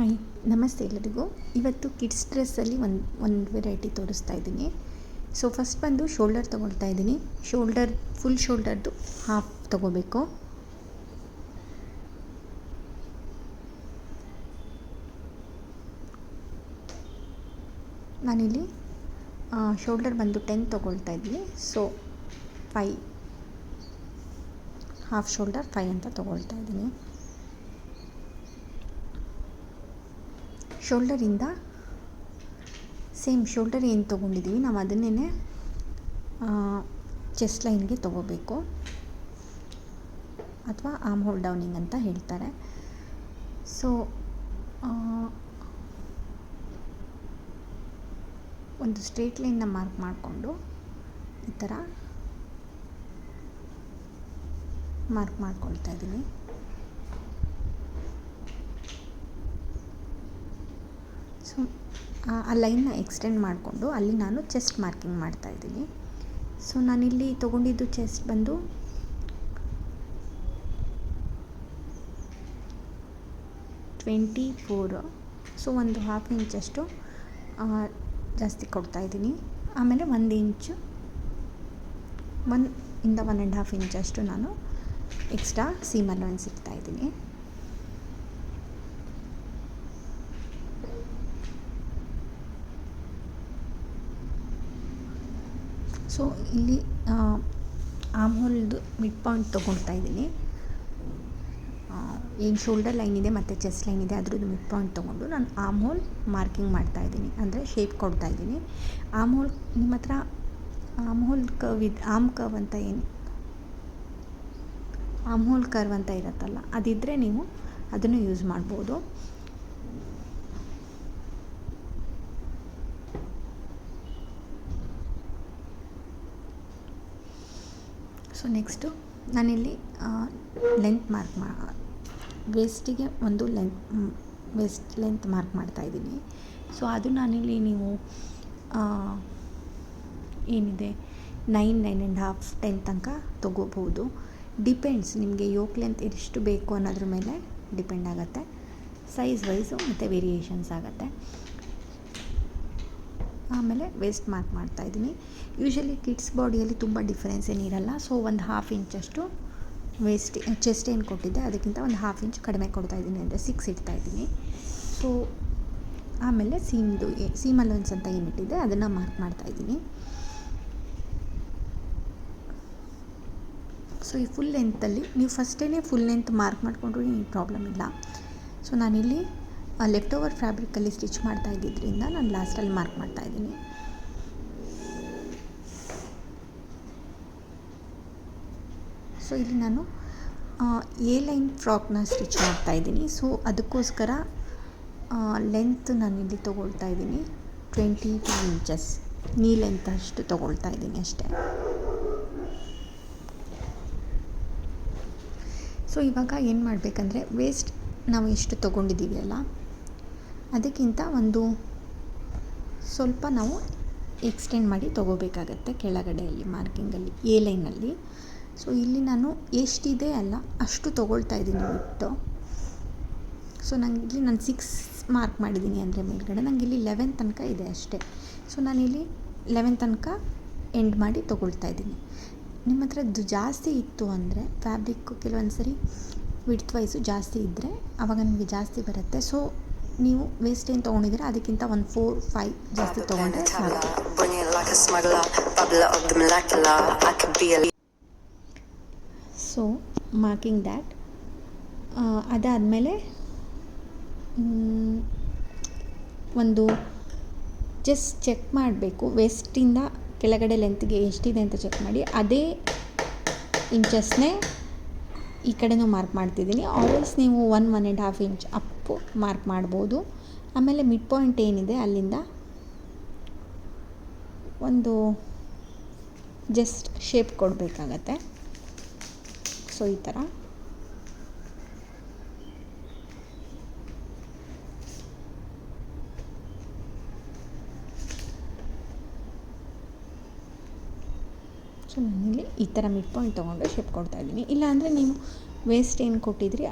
Hi, ನಮಸ್ತೆ ಎಲ್ಲರಿಗೂ. ಇವತ್ತು ಕಿಡ್ಸ್ ಡ್ರೆಸ್ಸಲ್ಲಿ ಒಂದು ವೆರೈಟಿ ತೋರಿಸ್ತಾ ಇದ್ದೀನಿ. ಸೊ ಫಸ್ಟ್ ಬಂದು ಶೋಲ್ಡರ್ ತೊಗೊಳ್ತಾ ಇದ್ದೀನಿ. ಫುಲ್ ಶೋಲ್ಡರ್ದು ಹಾಫ್ ತೊಗೋಬೇಕು. ನಾನಿಲ್ಲಿ ಶೋಲ್ಡರ್ ಬಂದು 10 ತೊಗೊಳ್ತಾ ಇದ್ದೀನಿ. ಸೊ 5 ಹಾಫ್ ಶೋಲ್ಡರ್ 5 ಅಂತ ತೊಗೊಳ್ತಾ ಇದ್ದೀನಿ. ಶೋಲ್ಡರಿಂದ ಸೇಮ್ ಶೋಲ್ಡರ್ ಏನು ತೊಗೊಂಡಿದ್ದೀವಿ ನಾವು ಅದನ್ನೇ ಚೆಸ್ಟ್ ಲೈನ್ಗೆ ತೊಗೋಬೇಕು, ಅಥವಾ ಆರ್ಮ್ ಹೋಲ್ ಡೌನಿಂಗ್ ಅಂತ ಹೇಳ್ತಾರೆ. ಸೊ ಒಂದು ಸ್ಟ್ರೇಟ್ ಲೈನ್ನ ಮಾರ್ಕ್ ಮಾಡಿಕೊಂಡು ಈ ಥರ ಮಾರ್ಕ್ ಮಾಡ್ಕೊಳ್ತಾ ಇದ್ದೀನಿ. ಸೊ ಆ ಲೈನ್ನ ಎಕ್ಸ್ಟೆಂಡ್ ಮಾಡಿಕೊಂಡು ಅಲ್ಲಿ ನಾನು ಚೆಸ್ಟ್ ಮಾರ್ಕಿಂಗ್ ಮಾಡ್ತಾಯಿದ್ದೀನಿ. ಸೊ ನಾನಿಲ್ಲಿ ತೊಗೊಂಡಿದ್ದು ಚೆಸ್ಟ್ ಬಂದು 24. ಸೊ ಒಂದು ಹಾಫ್ ಇಂಚಷ್ಟು ಜಾಸ್ತಿ ಕೊಡ್ತಾಯಿದ್ದೀನಿ. ಆಮೇಲೆ 1 ಇಂಚು 1 ಇಂದ 1.5 ಇಂಚಷ್ಟು ನಾನು ಎಕ್ಸ್ಟ್ರಾ ಸೀಮ್ ಅಲೋವೆನ್ಸ್ ಇಡ್ತಾಯಿದ್ದೀನಿ. ಸೊ ಇಲ್ಲಿ ಆರ್ಮ್ ಹೋಲ್ದು ಮಿಡ್ ಪಾಯಿಂಟ್ ತೊಗೊಳ್ತಾ ಇದ್ದೀನಿ. ಏನು ಶೋಲ್ಡರ್ ಲೈನ್ ಇದೆ ಮತ್ತು ಚೆಸ್ಟ್ ಲೈನ್ ಇದೆ ಅದ್ರದ್ದು ಮಿಡ್ ಪಾಯಿಂಟ್ ತೊಗೊಂಡು ನಾನು ಆರ್ಮ್ ಹೋಲ್ ಮಾರ್ಕಿಂಗ್ ಮಾಡ್ತಾಯಿದ್ದೀನಿ, ಅಂದರೆ ಶೇಪ್ ಕೊಡ್ತಾಯಿದ್ದೀನಿ. ಆರ್ಮ್ ಹೋಲ್ ನಿಮ್ಮ ಹತ್ರ ಆರ್ಮ್ ಹೋಲ್ ಕರ್ವ್ ಅಂತ ಏನು ಆರ್ಮ್ ಹೋಲ್ ಕರ್ವ್ ಅಂತ ಇರುತ್ತಲ್ಲ, ಅದಿದ್ದರೆ ನೀವು ಅದನ್ನು ಯೂಸ್ ಮಾಡ್ಬೋದು. ಸೊ ನೆಕ್ಸ್ಟು ನಾನಿಲ್ಲಿ ಲೆಂತ್ ವೇಸ್ಟಿಗೆ ಒಂದು ವೇಸ್ಟ್ ಲೆಂತ್ ಮಾರ್ಕ್ ಮಾಡ್ತಾಯಿದ್ದೀನಿ. ಸೊ ಅದು ನಾನಿಲ್ಲಿ ನೀವು ಏನಿದೆ 9.5 10 ತನಕ ತೊಗೋಬೋದು. ಡಿಪೆಂಡ್ಸ್, ನಿಮಗೆ ಯೋಕ್ ಲೆಂತ್ ಎಷ್ಟು ಬೇಕು ಅನ್ನೋದ್ರ ಮೇಲೆ ಡಿಪೆಂಡ್ ಆಗುತ್ತೆ. ಸೈಜ್ ವೈಸು ಮತ್ತು ವೇರಿಯೇಷನ್ಸ್ ಆಗುತ್ತೆ. ಆಮೇಲೆ ವೇಸ್ಟ್ ಮಾರ್ಕ್ ಮಾಡ್ತಾಯಿದ್ದೀನಿ. ಯೂಶಲಿ ಕಿಡ್ಸ್ ಬಾಡಿಯಲ್ಲಿ ತುಂಬ ಡಿಫ್ರೆನ್ಸ್ ಏನಿರಲ್ಲ. ಸೊ ಒಂದು ಹಾಫ್ ಇಂಚಷ್ಟು ಚೆಸ್ಟ್ ಏನು ಕೊಟ್ಟಿದ್ದೆ ಅದಕ್ಕಿಂತ ಒಂದು ಹಾಫ್ ಇಂಚ್ ಕಡಿಮೆ ಕೊಡ್ತಾಯಿದ್ದೀನಿ, ಅಂದರೆ 6 ಇಡ್ತಾಯಿದ್ದೀನಿ. ಸೊ ಆಮೇಲೆ ಸೀಮ್ ಅಲೋವೆನ್ಸ್ ಅಂತ ಏನಿಟ್ಟಿದ್ದೆ ಅದನ್ನು ಮಾರ್ಕ್ ಮಾಡ್ತಾಯಿದ್ದೀನಿ. ಸೊ ಈ ಫುಲ್ ಲೆಂತಲ್ಲಿ ನೀವು ಫಸ್ಟೇ ಫುಲ್ ಲೆಂತ್ ಮಾರ್ಕ್ ಮಾಡಿಕೊಂಡ್ರೂ ಏನು ಪ್ರಾಬ್ಲಮ್ ಇಲ್ಲ. ಸೊ ನಾನಿಲ್ಲಿ ಲೆಫ್ಟ್ ಓವರ್ ಫ್ಯಾಬ್ರಿಕಲ್ಲಿ ಸ್ಟಿಚ್ ಮಾಡ್ತಾ ಇದ್ದಿದ್ದರಿಂದ ನಾನು ಲಾಸ್ಟಲ್ಲಿ ಮಾರ್ಕ್ ಮಾಡ್ತಾಯಿದ್ದೀನಿ. ಸೊ ಇಲ್ಲಿ ನಾನು ಎ ಲೈನ್ ಫ್ರಾಕ್ನ ಸ್ಟಿಚ್ ಮಾಡ್ತಾಯಿದ್ದೀನಿ. ಸೊ ಅದಕ್ಕೋಸ್ಕರ ಲೆಂತ್ ನಾನಿಲ್ಲಿ ತೊಗೊಳ್ತಾ ಇದ್ದೀನಿ 22 ಇಂಚಸ್ ನೀ ಲೆಂತ್ ಅಷ್ಟು ತೊಗೊಳ್ತಾ ಇದ್ದೀನಿ ಅಷ್ಟೇ. ಸೊ ಇವಾಗ ಏನು ಮಾಡಬೇಕಂದ್ರೆ, ವೇಸ್ಟ್ ನಾವು ಎಷ್ಟು ತೊಗೊಂಡಿದ್ದೀವಿ ಅಲ್ಲ ಅದಕ್ಕಿಂತ ಒಂದು ಸ್ವಲ್ಪ ನಾವು ಎಕ್ಸ್ಟೆಂಡ್ ಮಾಡಿ ತೊಗೋಬೇಕಾಗತ್ತೆ ಕೆಳಗಡೆಯಲ್ಲಿ ಮಾರ್ಕಿಂಗಲ್ಲಿ ಎ ಲೈನಲ್ಲಿ. ಸೊ ಇಲ್ಲಿ ನಾನು ಎಷ್ಟಿದೆ ಅಲ್ಲ ಅಷ್ಟು ತೊಗೊಳ್ತಾ ಇದ್ದೀನಿ ಬಿಟ್ಟು. ಸೊ ಇಲ್ಲಿ ನಾನು 6 ಮಾರ್ಕ್ ಮಾಡಿದ್ದೀನಿ ಅಂದರೆ ಮೇಲ್ಗಡೆ ನನಗೆ ಇಲ್ಲಿ 11 ತನಕ ಇದೆ ಅಷ್ಟೇ. ಸೊ ನಾನಿಲ್ಲಿ 11 ತನಕ ಎಂಡ್ ಮಾಡಿ ತೊಗೊಳ್ತಾ ಇದ್ದೀನಿ. ನಿಮ್ಮ ಹತ್ರ ಜಾಸ್ತಿ ಇತ್ತು ಅಂದರೆ ಫ್ಯಾಬ್ರಿಕ್ಕು ಕೆಲವೊಂದು ಸರಿ ವಿಡ್ತ್ ವೈಸು ಜಾಸ್ತಿ ಇದ್ದರೆ ಆವಾಗ ನಿಮಗೆ ಜಾಸ್ತಿ ಬರುತ್ತೆ. ಸೊ ನೀವು ವೇಸ್ಟ್ ಏನು ತೊಗೊಂಡಿದ್ದೀರ ಅದಕ್ಕಿಂತ ಒಂದು 4-5 ಜಾಸ್ತಿ ತೊಗೊಂಡ್ರೆ ಸಾಕು. ಸೊ ಮಾರ್ಕಿಂಗ್ ದ್ಯಾಟ್ ಅದಾದಮೇಲೆ ಒಂದು ಜಸ್ಟ್ ಚೆಕ್ ಮಾಡಬೇಕು, ವೇಸ್ಟಿಂದ ಕೆಳಗಡೆ ಲೆಂತ್ಗೆ ಎಷ್ಟಿದೆ ಅಂತ ಚೆಕ್ ಮಾಡಿ ಅದೇ ಇಂಚಸ್ನೇ ಈ ಕಡೆನೂ ಮಾರ್ಕ್ ಮಾಡ್ತಿದ್ದೀನಿ. ಆಲ್ವೇಸ್ ನೀವು 1.5 ಇಂಚ್ ಅಪ್ಪು ಮಾರ್ಕ್ ಮಾಡ್ಬೋದು. ಆಮೇಲೆ ಮಿಡ್ ಪಾಯಿಂಟ್ ಏನಿದೆ ಅಲ್ಲಿಂದ ಒಂದು ಜಸ್ಟ್ ಶೇಪ್ ಕೊಡಬೇಕಾಗತ್ತೆ. ಸೊ ಈ ಥರ ಸೊ ನಾನಿಲ್ಲಿ ಈ ಥರ ಮಿಡ್ ಪಾಯಿಂಟ್ ತೊಗೊಂಡು ಶೇಪ್ ಕೊಡ್ತಾಯಿದ್ದೀನಿ. ಇಲ್ಲಾಂದರೆ ನೀವು ವೇಸ್ಟ್ ಏನು ಕೊಟ್ಟಿದ್ರಿ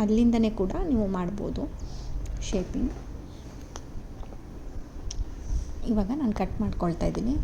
ಅಲ್ಲಿಂದನೇ ಕೂಡ ನೀವು ಮಾಡ್ಬೋದು ಶೇಪಿಂಗ್. ಇವಾಗ ನಾನು ಕಟ್ ಮಾಡ್ಕೊಳ್ತಾ ಇದ್ದೀನಿ.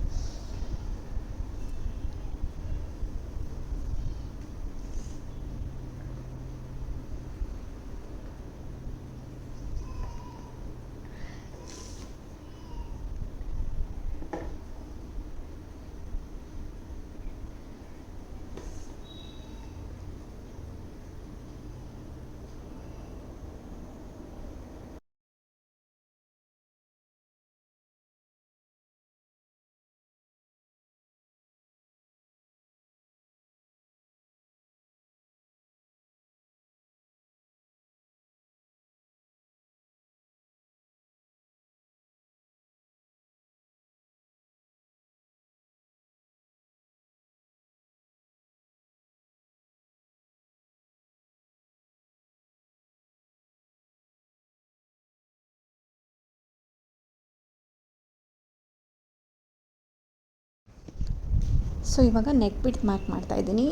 ಸೊ ಇವಾಗ ನೆಕ್ ಬಿಡ್ತ್ ಮಾರ್ಕ್ ಮಾಡ್ತಾಯಿದ್ದೀನಿ.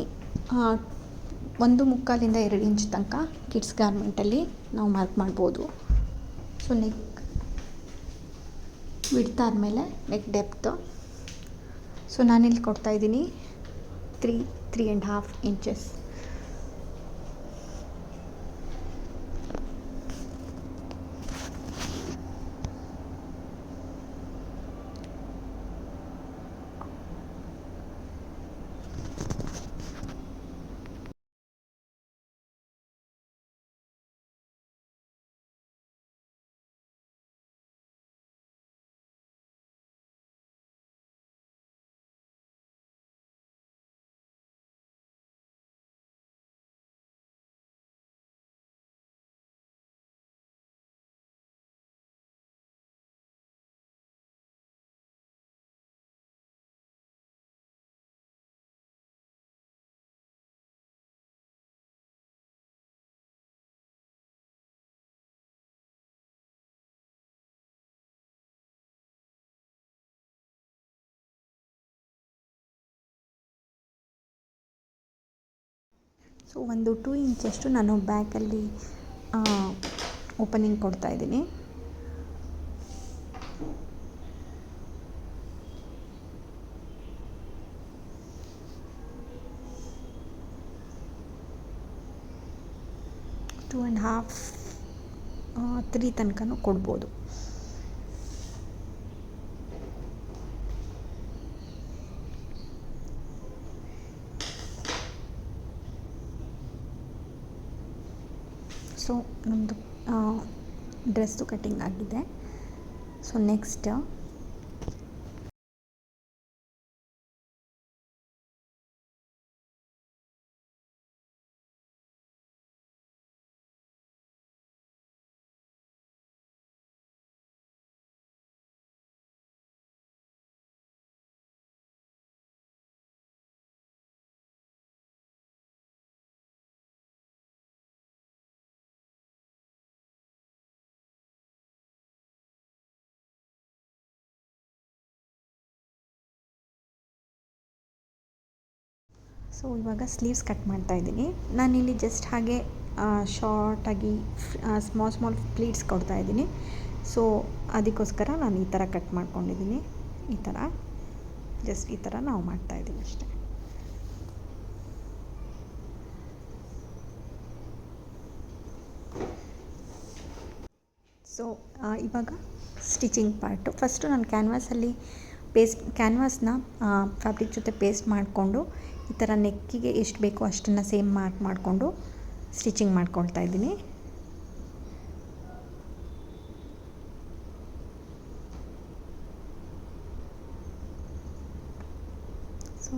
1.25 2 ಇಂಚ್ ತನಕ ಕಿಡ್ಸ್ ಗಾರ್ಮೆಂಟಲ್ಲಿ ನಾವು ಮಾರ್ಕ್ ಮಾಡ್ಬೋದು. ಸೊ ನೆಕ್ ಬಿಡ್ತ್ ಆದಮೇಲೆ ನೆಕ್ ಡೆಪ್ತು. ಸೊ ನಾನಿಲ್ಲಿ ಕೊಡ್ತಾಯಿದ್ದೀನಿ 3.5 ಇಂಚಸ್. ಸೊ ಒಂದು 2 ಇಂಚಷ್ಟು ನಾನು ಬ್ಯಾಕಲ್ಲಿ ಓಪನಿಂಗ್ ಕೊಡ್ತಾಯಿದ್ದೀನಿ. ಟೂ ಆ್ಯಂಡ್ ಹಾಫ್ 3 ತನಕನೂ ಕೊಡ್ಬೋದು. ಸೊ ನಮ್ಮದು ಡ್ರೆಸ್ಸು ಕಟ್ಟಿಂಗ್ ಆಗಿದೆ. ಸೊ ನೆಕ್ಸ್ಟ್ ಇವಾಗ ಸ್ಲೀವ್ಸ್ ಕಟ್ ಮಾಡ್ತಾಯಿದ್ದೀನಿ. ನಾನಿಲ್ಲಿ ಜಸ್ಟ್ ಹಾಗೆ ಶಾರ್ಟಾಗಿ ಸ್ಮಾಲ್ ಪ್ಲೀಟ್ಸ್ ಕೊಡ್ತಾಯಿದ್ದೀನಿ. ಸೊ ಅದಕ್ಕೋಸ್ಕರ ನಾನು ಈ ಥರ ಕಟ್ ಮಾಡ್ಕೊಂಡಿದ್ದೀನಿ. ಈ ಥರ ಜಸ್ಟ್ ಈ ಥರ ನಾವು ಮಾಡ್ತಾಯಿದ್ದೀವಿ ಅಷ್ಟೇ. ಸೊ ಇವಾಗ ಸ್ಟಿಚಿಂಗ್ ಪಾರ್ಟು. ಫಸ್ಟು ನಾನು ಕ್ಯಾನ್ವಾಸ್ನ ಫ್ಯಾಬ್ರಿಕ್ ಜೊತೆ ಪೇಸ್ಟ್ ಮಾಡಿಕೊಂಡು ಈ ಥರ ನೆಕ್ಕಿಗೆ ಎಷ್ಟು ಬೇಕೋ ಅಷ್ಟನ್ನು ಸೇಮ್ ಮಾರ್ಕ್ ಮಾಡಿಕೊಂಡು ಸ್ಟಿಚಿಂಗ್ ಮಾಡ್ಕೊಳ್ತಾ ಇದ್ದೀನಿ. ಸೊ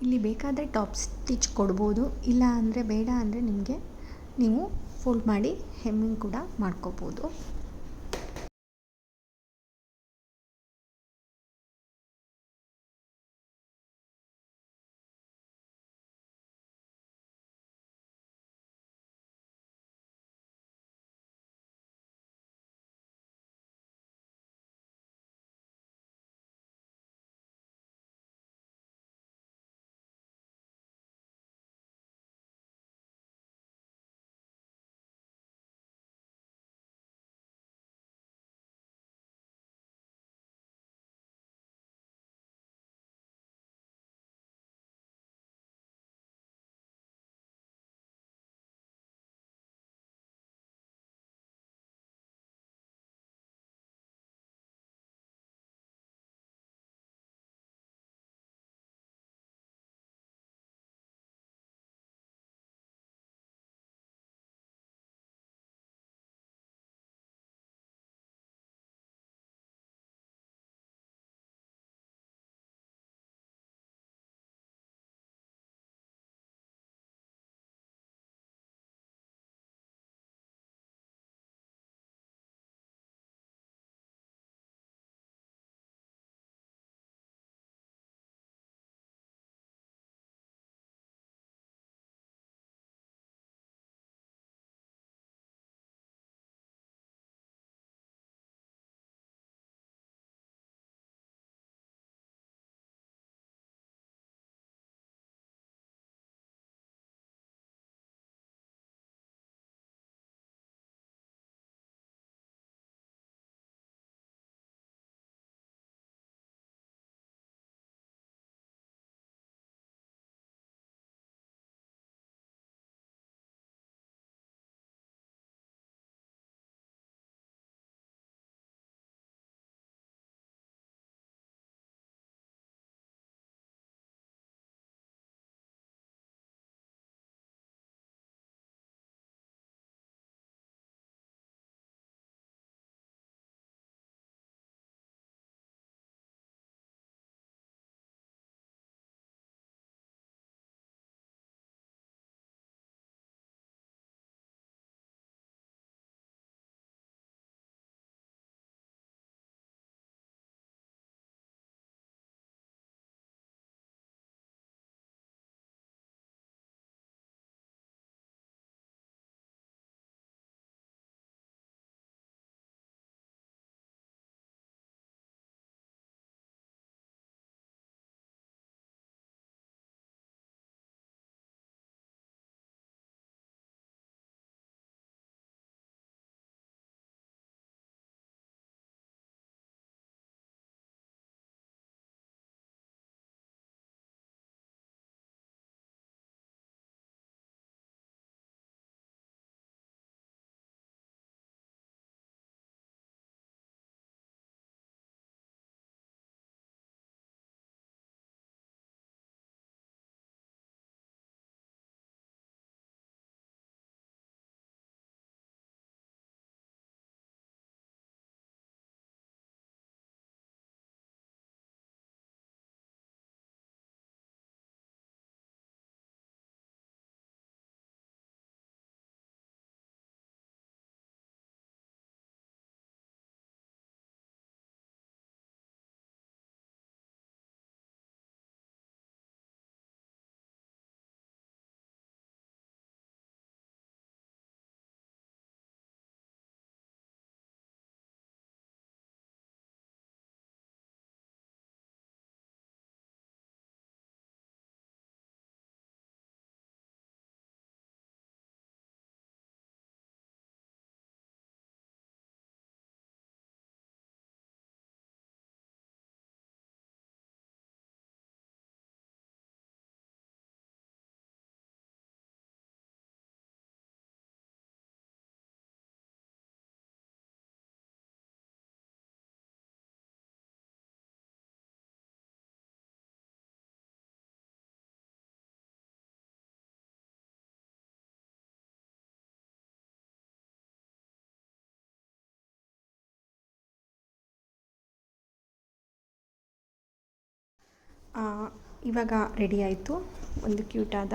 ಇಲ್ಲಿ ಬೇಕಾದರೆ ಟಾಪ್ ಸ್ಟಿಚ್ ಕೊಡ್ಬೋದು, ಇಲ್ಲ ಅಂದರೆ ಬೇಡ ಅಂದರೆ ನಿಮಗೆ ನೀವು ಫೋಲ್ಡ್ ಮಾಡಿ ಹೆಮ್ಮಿಂಗ್ ಕೂಡ ಮಾಡ್ಕೋಬೋದು. ಇವಾಗ ರೆಡಿ ಆಯಿತು ಒಂದು ಕ್ಯೂಟಾದ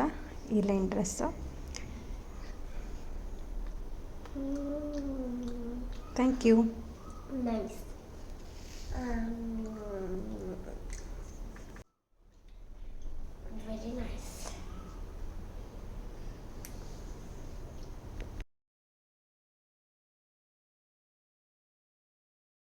airline dress. Thank you. Nice.